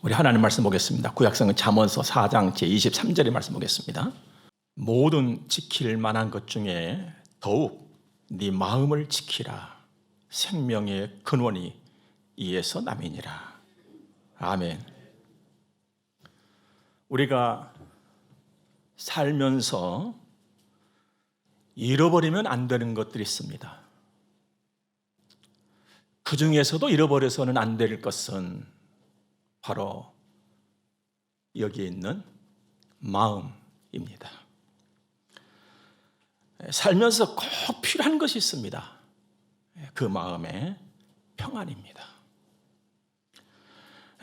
우리 하나님 말씀 보겠습니다. 구약성경 잠언서 4장 제23절의 말씀 보겠습니다. 모든 지킬 만한 것 중에 더욱 네 마음을 지키라. 생명의 근원이 이에서 남이니라. 아멘. 우리가 살면서 잃어버리면 안 되는 것들이 있습니다. 그 중에서도 잃어버려서는 안 될 것은 바로 여기에 있는 마음입니다. 살면서 꼭 필요한 것이 있습니다. 그 마음의 평안입니다.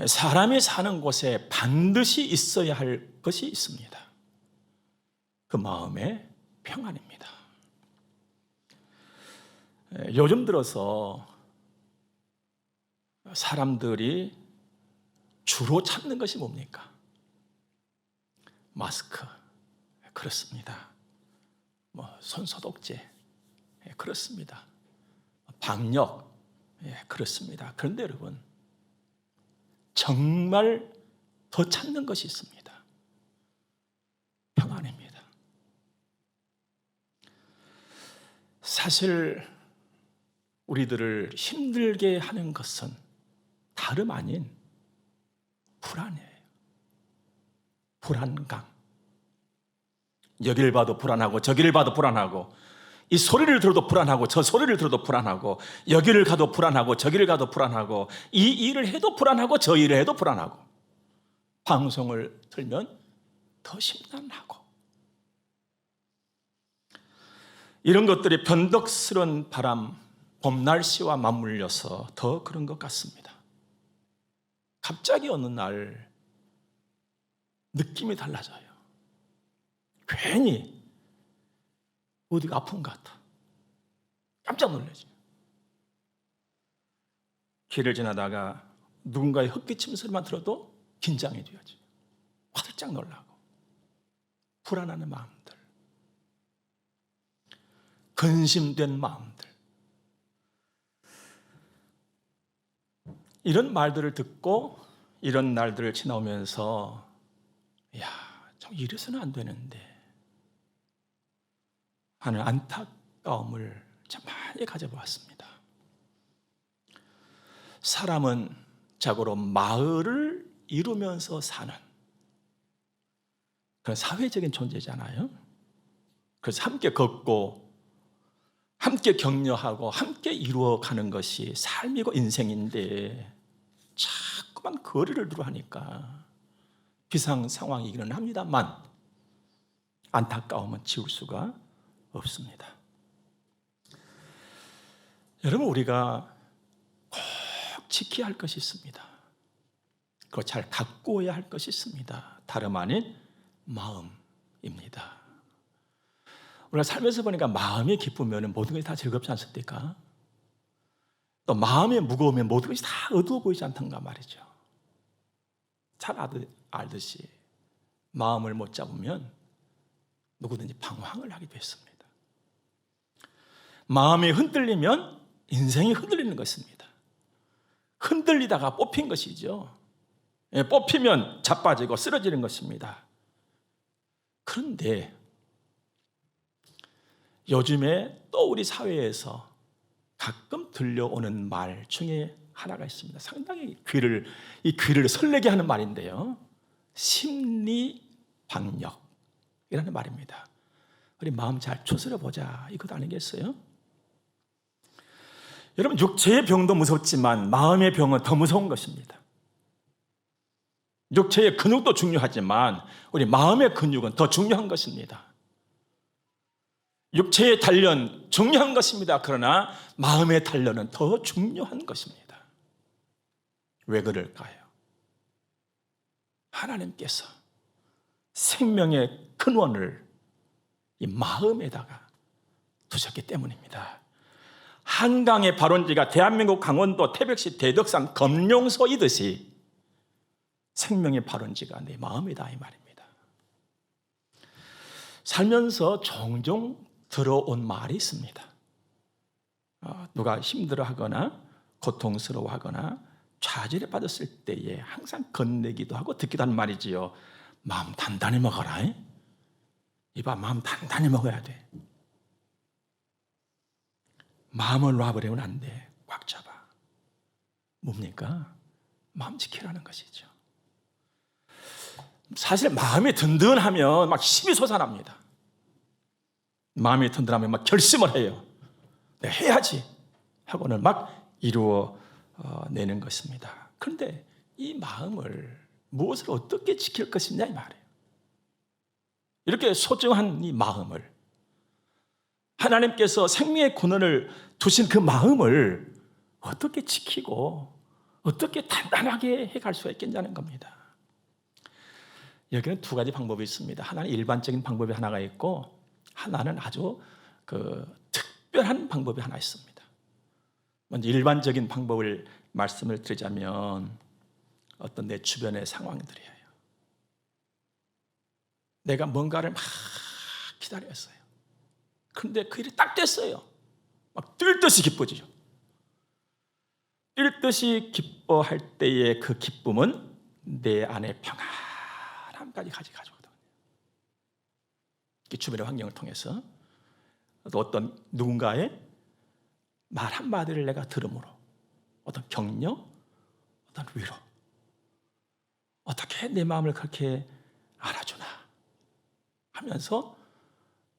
사람이 사는 곳에 반드시 있어야 할 것이 있습니다. 그 마음의 평안입니다. 요즘 들어서 사람들이 주로 찾는 것이 뭡니까? 마스크, 그렇습니다. 손소독제, 그렇습니다. 방역, 그렇습니다. 그런데 여러분, 정말 더 찾는 것이 있습니다. 평안입니다. 사실 우리들을 힘들게 하는 것은 다름 아닌 불안이에요. 불안감. 여기를 봐도 불안하고 저기를 봐도 불안하고 이 소리를 들어도 불안하고 저 소리를 들어도 불안하고 여기를 가도 불안하고 저기를 가도 불안하고 이 일을 해도 불안하고 저 일을 해도 불안하고 방송을 틀면 더 심란하고 이런 것들이 변덕스러운 바람, 봄 날씨와 맞물려서 더 그런 것 같습니다. 갑자기 어느 날 느낌이 달라져요. 괜히 어디가 아픈 것 같아. 깜짝 놀라죠. 길을 지나다가 누군가의 헛기침 소리만 들어도 긴장이 되어져. 화들짝 놀라고 불안하는 마음들, 근심된 마음들, 이런 말들을 듣고 이런 날들을 지나오면서 좀 이래서는 안 되는데 하는 안타까움을 참 많이 가져보았습니다. 사람은 자고로 마을을 이루면서 사는 그런 사회적인 존재잖아요. 그래서 함께 걷고 함께 격려하고 함께 이루어가는 것이 삶이고 인생인데 자꾸만 거리를 두고 하니까 비상 상황이기는 합니다만 안타까움은 지울 수가 없습니다. 여러분, 우리가 꼭 지켜야 할 것이 있습니다. 그걸 잘 가꾸어야 할 것이 있습니다. 다름 아닌 마음입니다. 우리가 살면서 보니까 마음이 기쁘면 모든 것이 다 즐겁지 않습니까? 또 마음이 무거우면 모든 것이 다 어두워 보이지 않던가 말이죠. 잘 알듯이 마음을 못 잡으면 누구든지 방황을 하기도 했습니다. 마음이 흔들리면 인생이 흔들리는 것입니다. 흔들리다가 뽑힌 것이죠. 뽑히면 자빠지고 쓰러지는 것입니다. 그런데 요즘에 또 우리 사회에서 가끔 들려오는 말 중에 하나가 있습니다. 상당히 이 귀를 설레게 하는 말인데요. 심리방역이라는 말입니다. 우리 마음 잘 추스려 보자, 이것 아니겠어요? 여러분, 육체의 병도 무섭지만 마음의 병은 더 무서운 것입니다. 육체의 근육도 중요하지만 우리 마음의 근육은 더 중요한 것입니다. 육체의 단련 중요한 것입니다. 그러나 마음의 단련은 더 중요한 것입니다. 왜 그럴까요? 하나님께서 생명의 근원을 이 마음에다가 두셨기 때문입니다. 한강의 발원지가 대한민국 강원도 태백시 대덕산 검룡소이듯이 생명의 발원지가 내 마음이다, 이 말입니다. 살면서 종종 들어온 말이 있습니다. 누가 힘들어하거나 고통스러워하거나 좌절에 빠졌을 때에 항상 건네기도 하고 듣기도 하는 말이지요. 마음 단단히 먹어라. 이봐, 마음 단단히 먹어야 돼. 마음을 놔버리면 안 돼. 꽉 잡아. 뭡니까? 마음 지키라는 것이죠. 사실 마음이 든든하면 막 힘이 솟아납니다. 마음이 든든하면 막 결심을 해요. 네, 해야지 하고는 막 이루어내는 것입니다. 그런데 이 마음을 무엇을 어떻게 지킬 것이냐 이 말이에요. 이렇게 소중한 이 마음을, 하나님께서 생명의 근원을 두신 그 마음을 어떻게 지키고 어떻게 단단하게 해갈 수가 있겠냐는 겁니다. 여기는 두 가지 방법이 있습니다. 하나는 일반적인 방법이 하나가 있고, 하나는 아주 특별한 방법이 하나 있습니다. 먼저 일반적인 방법을 말씀을 드리자면 어떤 내 주변의 상황들이에요. 내가 뭔가를 막 기다렸어요. 그런데 그 일이 딱 됐어요. 막 뛸 듯이 기뻐지죠. 뛸 듯이 기뻐할 때의 그 기쁨은 내 안에 평안함까지 가져가거든요. 주변의 환경을 통해서 또 어떤 누군가의 말 한마디를 내가 들음으로 어떤 격려, 어떤 위로, 어떻게 내 마음을 그렇게 알아주나 하면서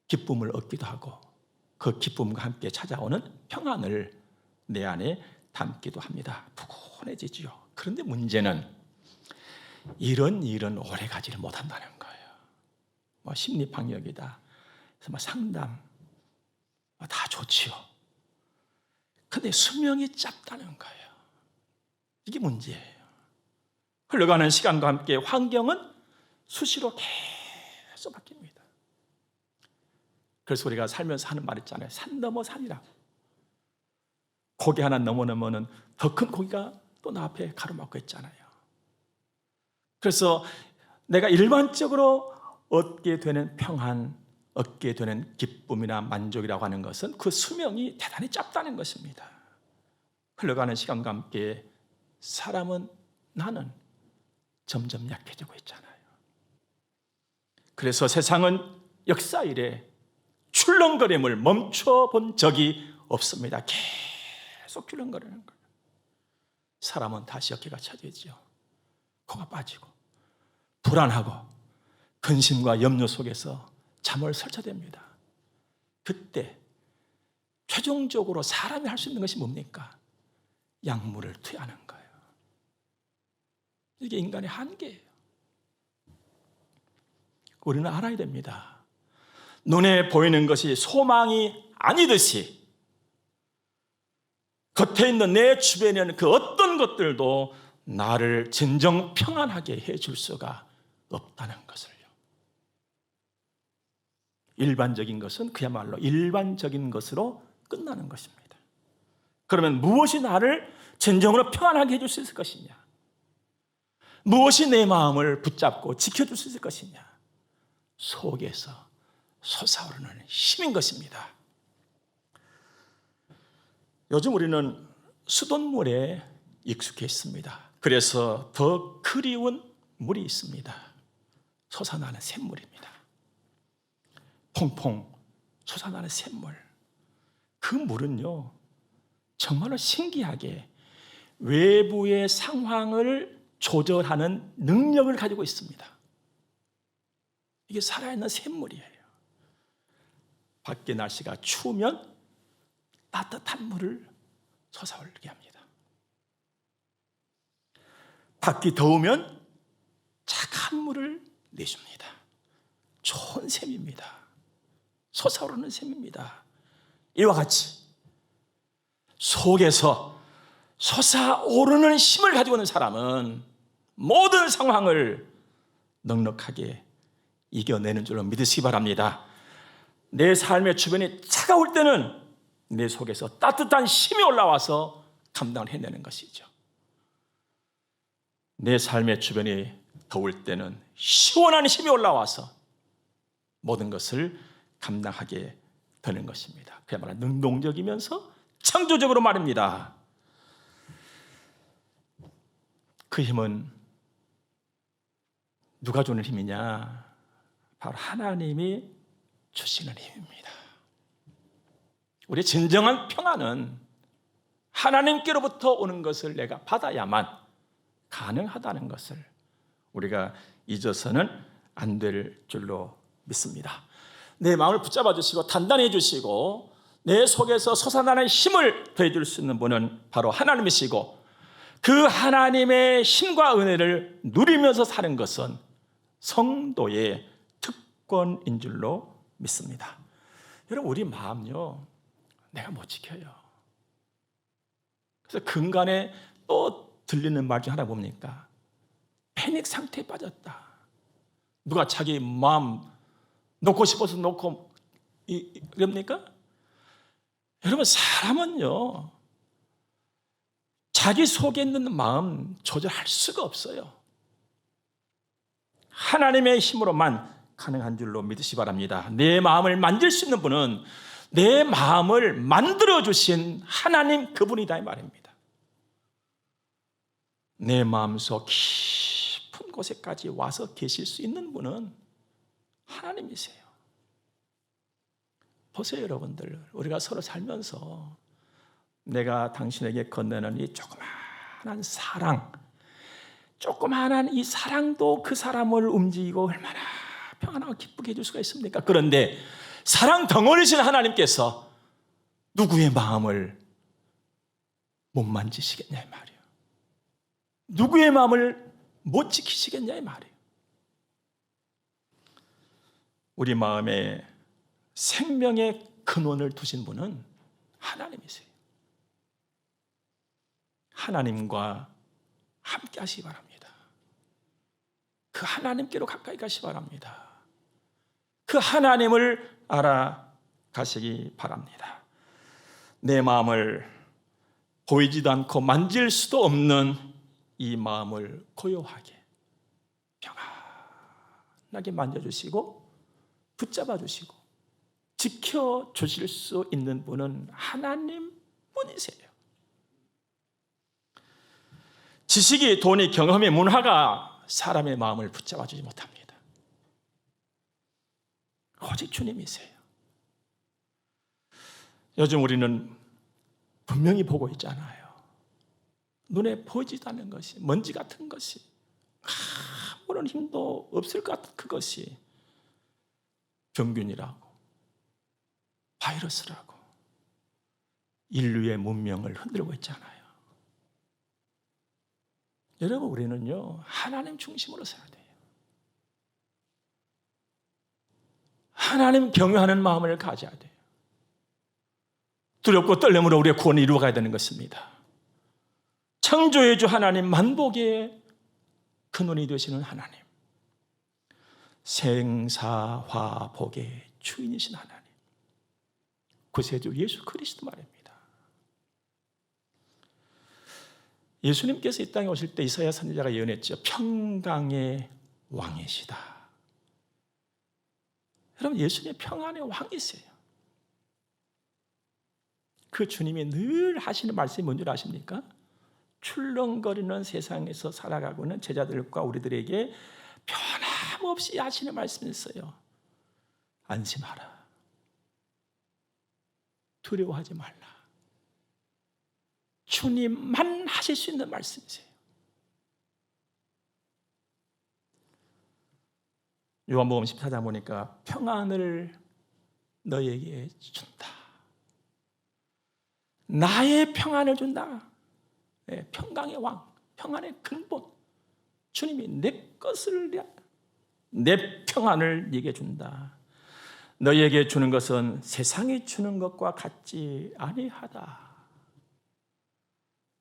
기쁨을 얻기도 하고, 그 기쁨과 함께 찾아오는 평안을 내 안에 담기도 합니다. 푸근해지지요. 그런데 문제는 이런 일은 오래 가지를 못한다는 거예요. 심리 방역이다, 그래서 상담 다 좋지요. 근데 수명이 짧다는 거예요. 이게 문제예요. 흘러가는 시간과 함께 환경은 수시로 계속 바뀝니다. 그래서 우리가 살면서 하는 말 있잖아요. 산 넘어 산이라고. 고개 하나 넘어놓으면 더 큰 고기가 또 나 앞에 가로막고 있잖아요. 그래서 내가 일반적으로 얻게 되는 평안, 얻게 되는 기쁨이나 만족이라고 하는 것은 그 수명이 대단히 짧다는 것입니다. 흘러가는 시간과 함께 사람은, 나는 점점 약해지고 있잖아요. 그래서 세상은 역사 이래 출렁거림을 멈춰본 적이 없습니다. 계속 출렁거리는 거예요. 사람은 다시 어깨가 차지지요. 코가 빠지고 불안하고 근심과 염려 속에서 잠을 설쳐댑니다. 그때 최종적으로 사람이 할 수 있는 것이 뭡니까? 약물을 투여하는 거예요. 이게 인간의 한계예요. 우리는 알아야 됩니다. 눈에 보이는 것이 소망이 아니듯이 겉에 있는 내 주변에 있는 그 어떤 것들도 나를 진정 평안하게 해줄 수가 없다는 것을요. 일반적인 것은 그야말로 일반적인 것으로 끝나는 것입니다. 그러면 무엇이 나를 진정으로 평안하게 해줄 수 있을 것이냐? 무엇이 내 마음을 붙잡고 지켜줄 수 있을 것이냐? 속에서 솟아오르는 힘인 것입니다. 요즘 우리는 수돗물에 익숙해 있습니다. 그래서 더 그리운 물이 있습니다. 솟아나는 샘물입니다. 퐁퐁 솟아나는 샘물. 그 물은요, 정말로 신기하게 외부의 상황을 조절하는 능력을 가지고 있습니다. 이게 살아있는 샘물이에요. 밖에 날씨가 추우면 따뜻한 물을 솟아오르게 합니다. 밖이 더우면 차가운 물을 내줍니다. 좋은 샘입니다. 솟아오르는 샘입니다. 이와 같이 속에서 솟아오르는 힘을 가지고 있는 사람은 모든 상황을 넉넉하게 이겨내는 줄로 믿으시기 바랍니다. 내 삶의 주변이 차가울 때는 내 속에서 따뜻한 힘이 올라와서 감당을 해내는 것이죠. 내 삶의 주변이 더울 때는 시원한 힘이 올라와서 모든 것을 감당하게 되는 것입니다. 그야말로 능동적이면서 창조적으로 말입니다. 그 힘은 누가 주는 힘이냐? 바로 하나님이 주시는 힘입니다. 우리 진정한 평안은 하나님께로부터 오는 것을 내가 받아야만 가능하다는 것을 우리가 잊어서는 안 될 줄로 믿습니다. 내 마음을 붙잡아 주시고 단단히 해주시고 내 속에서 솟아나는 힘을 더해줄 수 있는 분은 바로 하나님이시고, 그 하나님의 힘과 은혜를 누리면서 사는 것은 성도의 특권인 줄로 믿습니다. 여러분, 우리 마음요, 내가 못 지켜요. 그래서 근간에 또 들리는 말 중 하나 뭡니까? 패닉 상태에 빠졌다. 누가 자기 마음 놓고 싶어서 놓고 이럽니까? 여러분, 사람은요, 자기 속에 있는 마음 조절할 수가 없어요. 하나님의 힘으로만 가능한 줄로 믿으시 바랍니다. 내 마음을 만질 수 있는 분은 내 마음을 만들어주신 하나님, 그분이다 이 말입니다. 내 마음속 깊은 곳에까지 와서 계실 수 있는 분은 하나님이세요. 보세요, 여러분들. 우리가 서로 살면서 내가 당신에게 건네는 이 조그마한 사랑, 조그마한 이 사랑도 그 사람을 움직이고 얼마나 평안하고 기쁘게 해줄 수가 있습니까? 그런데 사랑 덩어리신 하나님께서 누구의 마음을 못 만지시겠냐 이 말이에요. 누구의 마음을 못 지키시겠냐 이 말이에요. 우리 마음에 생명의 근원을 두신 분은 하나님이세요. 하나님과 함께 하시기 바랍니다. 그 하나님께로 가까이 가시기 바랍니다. 그 하나님을 알아가시기 바랍니다. 내 마음을 보이지도 않고 만질 수도 없는 이 마음을 고요하게 평안하게 만져주시고 붙잡아 주시고 지켜주실 수 있는 분은 하나님 뿐이세요. 지식이, 돈이, 경험이, 문화가 사람의 마음을 붙잡아 주지 못합니다. 오직 주님이세요. 요즘 우리는 분명히 보고 있잖아요. 눈에 보이지도 않는 것이, 먼지 같은 것이, 아무런 힘도 없을 것 같은 그것이 병균이라고, 바이러스라고 인류의 문명을 흔들고 있잖아요. 여러분, 우리는요, 하나님 중심으로 살아야 돼요. 하나님 경외하는 마음을 가져야 돼요. 두렵고 떨림으로 우리의 구원을 이루어가야 되는 것입니다. 창조의 주 하나님, 만복의 근원이 되시는 하나님, 생사화복의 주인이신 하나님, 구세주 예수 그리스도 말입니다. 예수님께서 이 땅에 오실 때 이사야 선지자가 예언했죠. 평강의 왕이시다. 여러분, 예수님이 평안의 왕이세요. 그 주님이 늘 하시는 말씀이 뭔지 아십니까? 출렁거리는 세상에서 살아가고는 제자들과 우리들에게 변함없이 하시는 말씀이 있어요. 안심하라. 두려워하지 말라. 주님만 하실 수 있는 말씀이세요. 요한복음 14장 보니까 평안을 너에게 준다. 나의 평안을 준다. 네, 평강의 왕, 평안의 근본. 주님이 내 것을, 내 평안을 네게 준다. 너에게 주는 것은 세상이 주는 것과 같지 아니하다.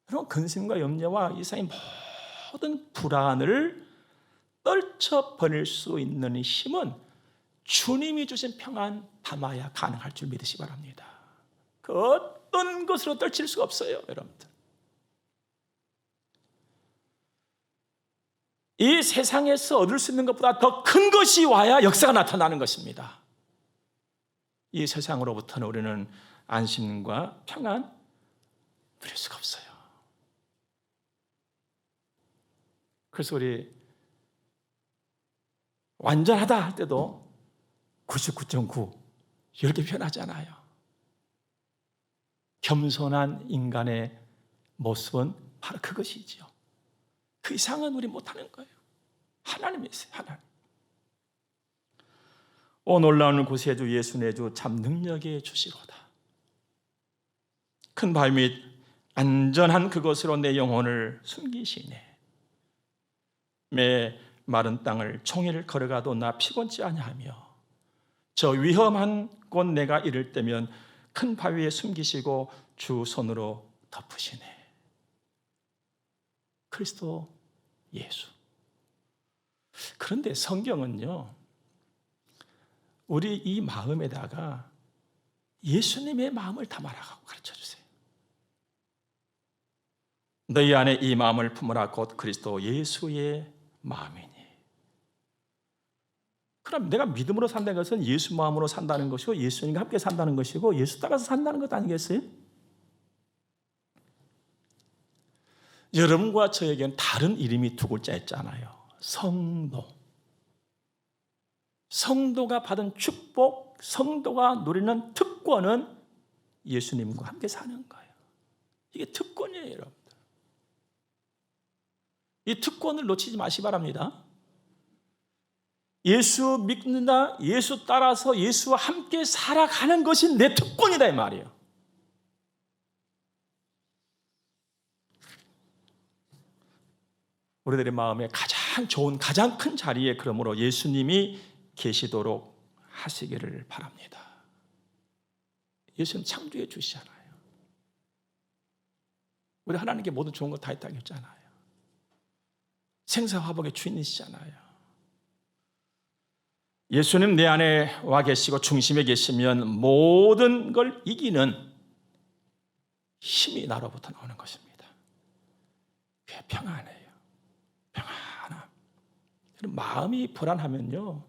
그런 근심과 염려와 이 세상의 모든 불안을 떨쳐버릴 수 있는 힘은 주님이 주신 평안 담아야 가능할 줄 믿으시기 바랍니다. 그 어떤 것으로 떨칠 수가 없어요, 여러분들. 이 세상에서 얻을 수 있는 것보다 더 큰 것이 와야 역사가 나타나는 것입니다. 이 세상으로부터는 우리는 안심과 평안 누릴 수가 없어요. 그래서 우리 완전하다 할 때도 99.9 이렇게 표현하잖아요. 겸손한 인간의 모습은 바로 그것이지요. 그 이상은 우리 못하는 거예요. 하나님이 있어요. 하나님. 오 놀라운 구세주 예수 내 주 참 능력의 주시로다. 큰 바위 및 안전한 그곳으로 내 영혼을 숨기시네. 매 마른 땅을 종일 걸어가도 나 피곤치 아니하며 저 위험한 곳 내가 이를 때면 큰 바위에 숨기시고 주 손으로 덮으시네. 그리스도 예수. 그런데 성경은요, 우리 이 마음에다가 예수님의 마음을 담아라고 가르쳐주세요. 너희 안에 이 마음을 품으라 곧 그리스도 예수의 마음이니. 그럼 내가 믿음으로 산다는 것은 예수 마음으로 산다는 것이고 예수님과 함께 산다는 것이고 예수 따라서 산다는 것 아니겠어요? 여러분과 저에게는 다른 이름이 두 글자 있잖아요. 성도. 성도가 받은 축복, 성도가 누리는 특권은 예수님과 함께 사는 거예요. 이게 특권이에요, 여러분들. 이 특권을 놓치지 마시기 바랍니다. 예수 믿는다, 예수 따라서 예수와 함께 살아가는 것이 내 특권이다 이 말이에요. 우리들의 마음에 가장 좋은, 가장 큰 자리에 그러므로 예수님이 계시도록 하시기를 바랍니다. 예수님 창조해 주시잖아요. 우리 하나님께 모든 좋은 거 다 있다고 했잖아요. 생사화복의 주인이시잖아요. 예수님 내 안에 와 계시고 중심에 계시면 모든 걸 이기는 힘이 나로부터 나오는 것입니다. 그게 평안해요. 평안함. 마음이 불안하면요,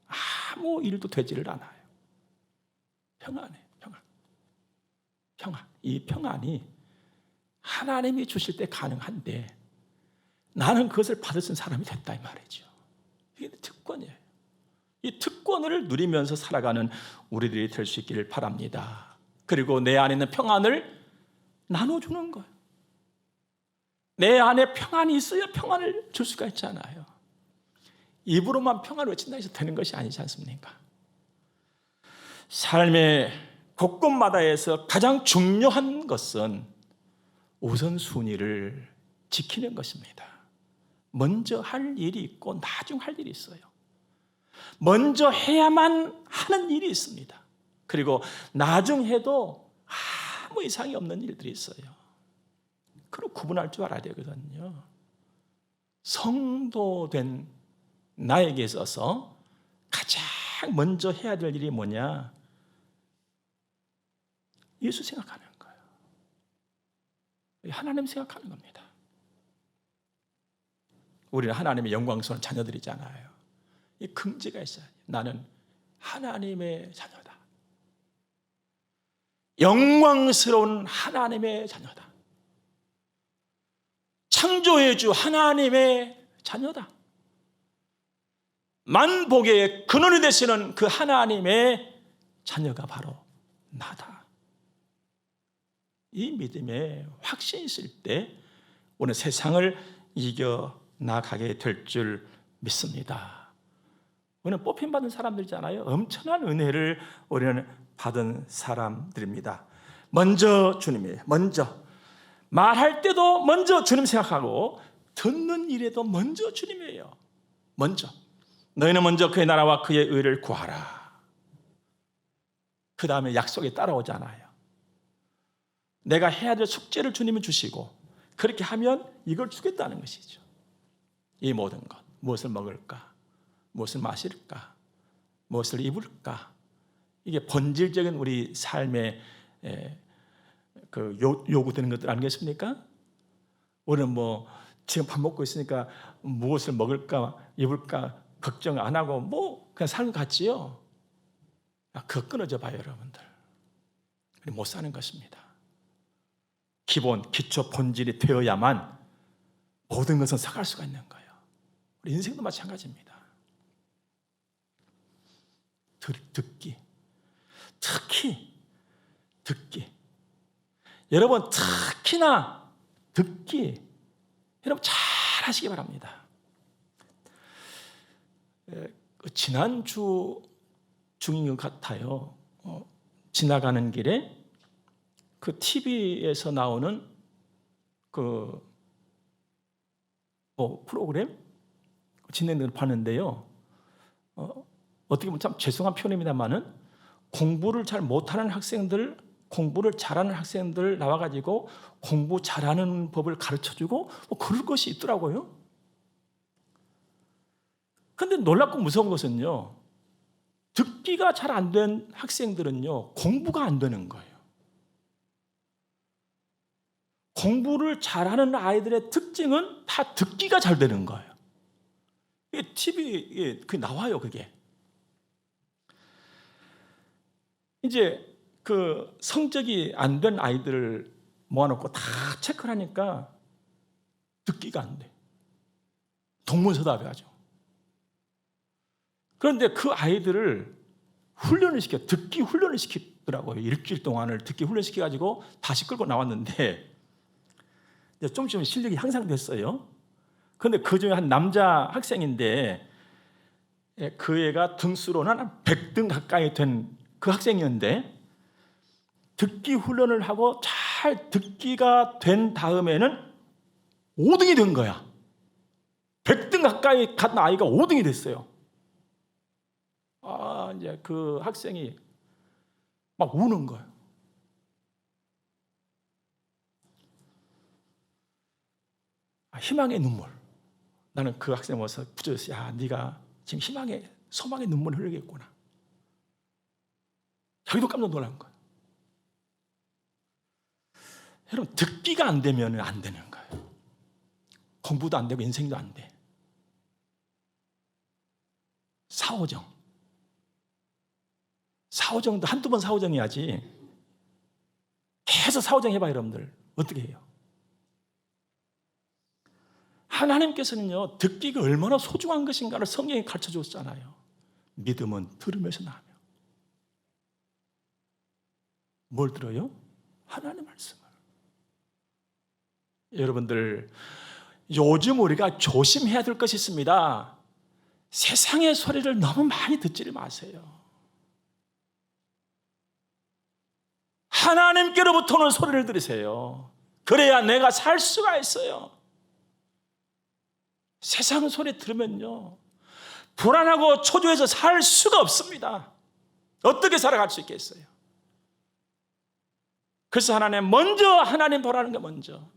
아무 일도 되지를 않아요. 평안해요. 평안. 평안. 이 평안이 하나님이 주실 때 가능한데 나는 그것을 받을 수 있는 사람이 됐다 이 말이죠. 이게 특권이에요. 이 특권을 누리면서 살아가는 우리들이 될 수 있기를 바랍니다. 그리고 내 안에 있는 평안을 나눠주는 거예요. 내 안에 평안이 있어야 평안을 줄 수가 있잖아요. 입으로만 평안을 외친다 해서 되는 것이 아니지 않습니까? 삶의 곳곳마다에서 가장 중요한 것은 우선순위를 지키는 것입니다. 먼저 할 일이 있고 나중 할 일이 있어요. 먼저 해야만 하는 일이 있습니다. 그리고 나중 해도 아무 이상이 없는 일들이 있어요. 그걸 구분할 줄 알아야 되거든요. 성도된 나에게 있어서 가장 먼저 해야 될 일이 뭐냐? 예수 생각하는 거예요. 하나님 생각하는 겁니다. 우리는 하나님의 영광스러운 자녀들이잖아요. 이 긍지가 있어요. 나는 하나님의 자녀다. 영광스러운 하나님의 자녀다. 창조의 주 하나님의 자녀다. 만복의 근원이 되시는 그 하나님의 자녀가 바로 나다. 이 믿음에 확신이 있을 때 오늘 세상을 이겨나가게 될 줄 믿습니다. 우리는 뽑힘받은 사람들이잖아요. 엄청난 은혜를 우리는 받은 사람들입니다. 먼저 주님이에요. 먼저 말할 때도 먼저 주님 생각하고 듣는 일에도 먼저 주님이에요. 먼저 너희는 먼저 그의 나라와 그의 의를 구하라. 그 다음에 약속이 따라오잖아요. 내가 해야 될 숙제를 주님이 주시고 그렇게 하면 이걸 주겠다는 것이죠. 이 모든 것, 무엇을 먹을까? 무엇을 마실까? 무엇을 입을까? 이게 본질적인 우리 삶의 그 요구되는 것들 아니겠습니까? 우리는 뭐 지금 밥 먹고 있으니까 무엇을 먹을까, 입을까 걱정 안 하고 뭐 그냥 사는 것 같지요? 그거 끊어져 봐요, 여러분들. 못 사는 것입니다. 기본, 기초, 본질이 되어야만 모든 것은 사갈 수가 있는 거예요. 우리 인생도 마찬가지입니다. 듣기. 특히 듣기. 여러분 특히나 듣기. 여러분 잘 하시기 바랍니다. 지난주 중인 것 같아요. 지나가는 길에 그 TV에서 나오는 그 프로그램 진행을 봤는데요. 어떻게 보면 참 죄송한 표현입니다만은 공부를 잘 못하는 학생들, 공부를 잘하는 학생들 나와가지고 공부 잘하는 법을 가르쳐주고 그럴 것이 있더라고요. 그런데 놀랍고 무서운 것은요, 듣기가 잘 안 된 학생들은요, 공부가 안 되는 거예요. 공부를 잘하는 아이들의 특징은 다 듣기가 잘 되는 거예요. 이게 TV에 나와요, 그게. 이제 그 성적이 안 된 아이들을 모아놓고 다 체크를 하니까 듣기가 안 돼. 동문서답해가지고. 그런데 그 아이들을 훈련을 시켜, 듣기 훈련을 시키더라고요. 일주일 동안을 듣기 훈련시켜가지고 다시 끌고 나왔는데 좀 있으면 실력이 향상됐어요. 그런데 그 중에 한 남자 학생인데 그 애가 등수로는 한 100등 가까이 된 그 학생이었는데 듣기 훈련을 하고 잘 듣기가 된 다음에는 5등이 된 거야. 100등 가까이 간 아이가 5등이 됐어요. 이제 그 학생이 막 우는 거예요. 희망의 눈물. 나는 그 학생 와서 붙여줬어요. 야, 네가 지금 소망의 눈물을 흘리겠구나. 자기도 깜짝 놀란 거예요. 여러분, 듣기가 안 되면 안 되는 거예요. 공부도 안 되고 인생도 안 돼. 사오정도 한두 번 사오정해야지. 계속 사오정 해봐요, 여러분들. 어떻게 해요? 하나님께서는요, 듣기가 얼마나 소중한 것인가를 성경에 가르쳐 줬잖아요. 믿음은 들으면서 나며. 뭘 들어요? 하나님의 말씀을. 여러분들, 요즘 우리가 조심해야 될 것이 있습니다. 세상의 소리를 너무 많이 듣지를 마세요. 하나님께로부터 오는 소리를 들으세요. 그래야 내가 살 수가 있어요. 세상 소리 들으면요, 불안하고 초조해서 살 수가 없습니다. 어떻게 살아갈 수 있겠어요? 그래서 먼저 하나님 보라는 게 먼저.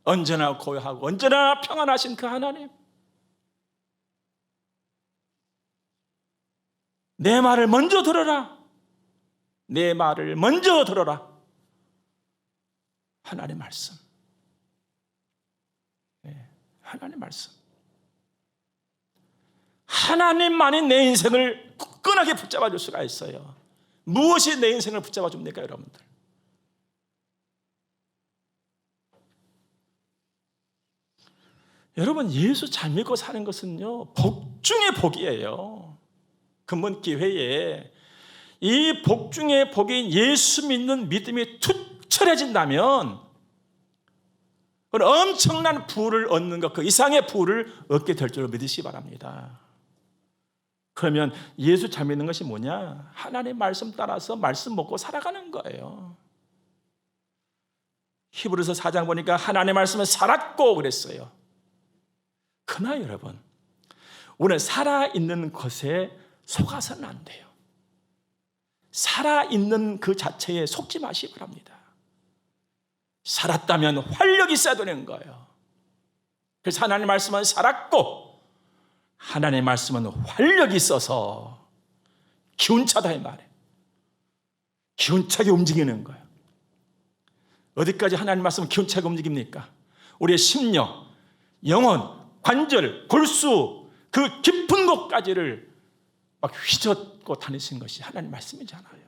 언제나 고요하고 언제나 평안하신 그 하나님. 내 말을 먼저 들어라. 내 말을 먼저 들어라. 하나님의 말씀. 네, 하나님의 말씀. 하나님만이 내 인생을 굳건하게 붙잡아 줄 수가 있어요. 무엇이 내 인생을 붙잡아 줍니까, 여러분들? 여러분, 예수 잘 믿고 사는 것은요, 복 중의 복이에요. 금문기회에 이 복 중의 복인 예수 믿는 믿음이 투철해진다면 엄청난 부를 얻는 것, 그 이상의 부를 얻게 될 줄로 믿으시기 바랍니다. 그러면 예수 잘 믿는 것이 뭐냐? 하나님의 말씀 따라서 말씀 먹고 살아가는 거예요. 히브리서 4장 보니까 하나님의 말씀은 살았고 그랬어요. 그러나 여러분, 우리는 살아있는 것에 속아서는 안 돼요. 살아있는 그 자체에 속지 마시기 바랍니다. 살았다면 활력이 있어야 되는 거예요. 그래서 하나님의 말씀은 살았고 하나님의 말씀은 활력이 있어서 기운차다 이 말이에요. 기운차게 움직이는 거예요. 어디까지 하나님의 말씀은 기운차게 움직입니까? 우리의 심령, 영혼, 관절, 골수, 그 깊은 곳까지를 막 휘젓고 다니신 것이 하나님의 말씀이잖아요.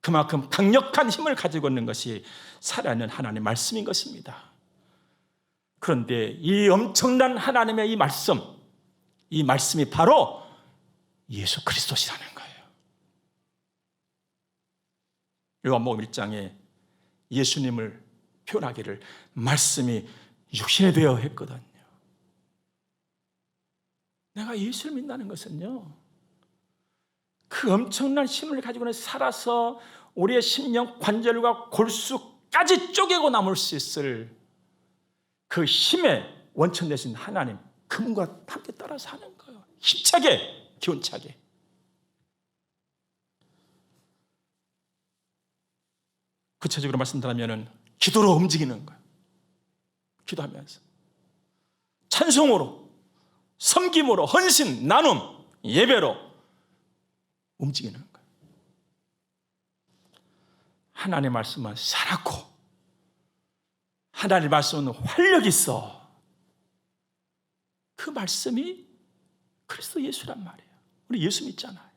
그만큼 강력한 힘을 가지고 있는 것이 살아있는 하나님의 말씀인 것입니다. 그런데 이 엄청난 하나님의 이 말씀이 바로 예수 그리스도시라는 거예요. 요한복음 1장에 예수님을 표현하기를 말씀이 육신이 되어 했거든요. 내가 예수를 믿는다는 것은요, 그 엄청난 힘을 가지고는 살아서 우리의 심령 관절과 골수까지 쪼개고 남을 수 있을 그 힘의 원천 되신 하나님, 그분과 함께 따라 사는 거예요. 힘차게, 기운차게. 구체적으로 말씀드리면 기도로 움직이는 거예요. 기도하면서 찬송으로, 섬김으로, 헌신, 나눔, 예배로 움직이는 거예요. 하나님의 말씀은 살았고 하나님의 말씀은 활력 있어. 그 말씀이 그리스도 예수란 말이에요. 우리 예수 믿잖아요.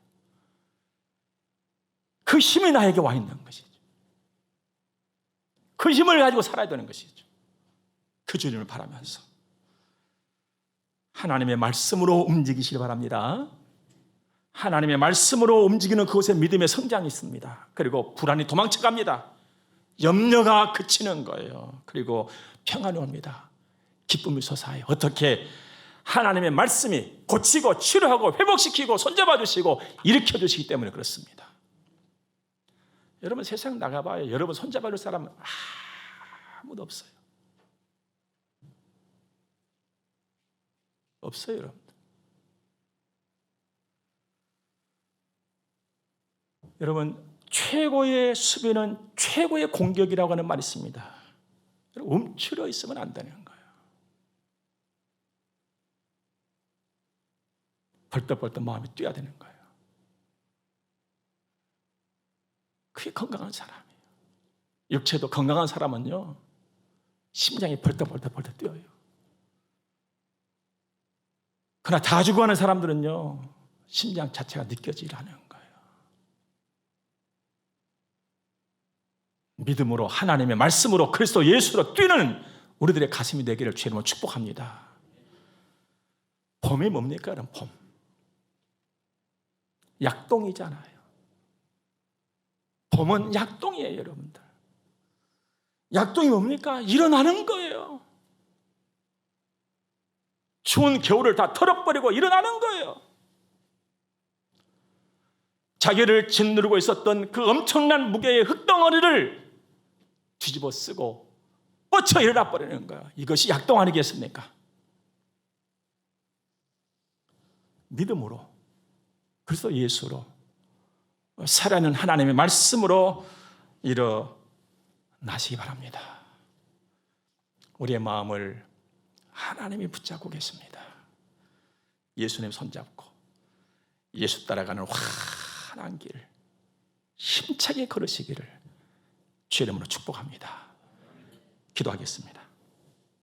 그 힘이 나에게 와 있는 것이죠. 그 힘을 가지고 살아야 되는 것이죠. 그 주님을 바라면서 하나님의 말씀으로 움직이시기 바랍니다. 하나님의 말씀으로 움직이는 그곳에 믿음의 성장이 있습니다. 그리고 불안이 도망쳐갑니다. 염려가 그치는 거예요. 그리고 평안이 옵니다. 기쁨이 솟아요. 어떻게? 하나님의 말씀이 고치고 치료하고 회복시키고 손잡아 주시고 일으켜 주시기 때문에 그렇습니다. 여러분 세상 나가봐요. 여러분 손잡아 줄 사람은 아무도 없어요. 없어요, 여러분. 여러분 최고의 수비는 최고의 공격이라고 하는 말이 있습니다. 움츠려 있으면 안 되는 거예요. 벌떡벌떡 마음이 뛰어야 되는 거예요. 그게 건강한 사람이에요. 육체도 건강한 사람은요, 심장이 벌떡벌떡 뛰어요. 그러나 다 죽어가는 사람들은요, 심장 자체가 느껴지질 않은 거예요. 믿음으로 하나님의 말씀으로 그리스도 예수로 뛰는 우리들의 가슴이 되기를 주의 이름으로 축복합니다. 봄이 뭡니까? 그럼 봄. 약동이잖아요. 봄은 약동이에요, 여러분들. 약동이 뭡니까? 일어나는 거예요. 추운 겨울을 다 털어버리고 일어나는 거예요. 자기를 짓누르고 있었던 그 엄청난 무게의 흙덩어리를 뒤집어 쓰고 뻗쳐 일어나 버리는 거예요. 이것이 약동 아니겠습니까? 믿음으로, 그래서 예수로, 살아있는 하나님의 말씀으로 일어나시기 바랍니다. 우리의 마음을 하나님이 붙잡고 계십니다. 예수님 손잡고 예수 따라가는 환한 길 힘차게 걸으시기를 주의 이름으로 축복합니다. 기도하겠습니다.